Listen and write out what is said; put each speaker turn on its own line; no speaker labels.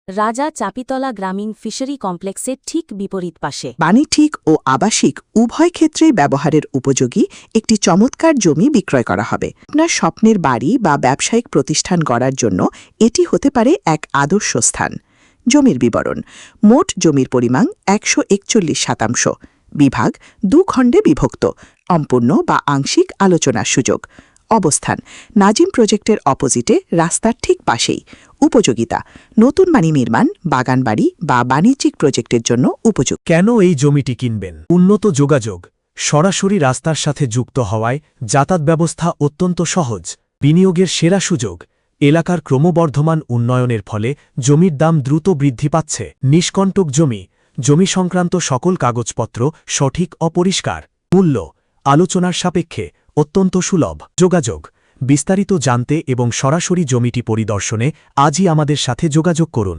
রাজা চাপিতলা গ্রামীণ ফিশারি কমপ্লেক্সের ঠিক বিপরীত পাশে।
বাণিজ্যিক ও আবাসিক উভয় ক্ষেত্রেই ব্যবহারের উপযোগী একটি চমৎকার জমি বিক্রয় করা হবে। আপনার স্বপ্নের বাড়ি বা ব্যবসায়িক প্রতিষ্ঠান গড়ার জন্য এটি হতে পারে এক আদর্শ স্থান। জমির বিবরণ: মোট জমির পরিমাণ 141 শতাংশ, বিভাগ 2 খণ্ডে বিভক্ত, সম্পূর্ণ বা আংশিক আলোচনার সুযোগ। অবস্থান: নাজিম প্রজেক্টের অপোজিটে, রাস্তার ঠিক পাশেই। উপযোগিতা: নতুন বাড়ি নির্মাণ, বাগানবাড়ি বা বাণিজ্যিক প্রজেক্টের জন্য উপযুক্ত।
কেন এই জমিটি কিনবেন? উন্নত যোগাযোগ, সরাসরি রাস্তার সাথে যুক্ত হওয়ায় যাতায়াত ব্যবস্থা অত্যন্ত সহজ। বিনিয়োগের সেরা সুযোগ, এলাকার ক্রমবর্ধমান উন্নয়নের ফলে জমির দাম দ্রুত বৃদ্ধি পাচ্ছে। নিষ্কণ্টক জমি, জমি সংক্রান্ত সকল কাগজপত্র সঠিক ও পরিষ্কার। মূল্য আলোচনার সাপেক্ষে অত্যন্ত সুলভ। যোগাযোগ, বিস্তারিত জানতে এবং সরাসরি জমিটি পরিদর্শনে আজই আমাদের সাথে যোগাযোগ করুন।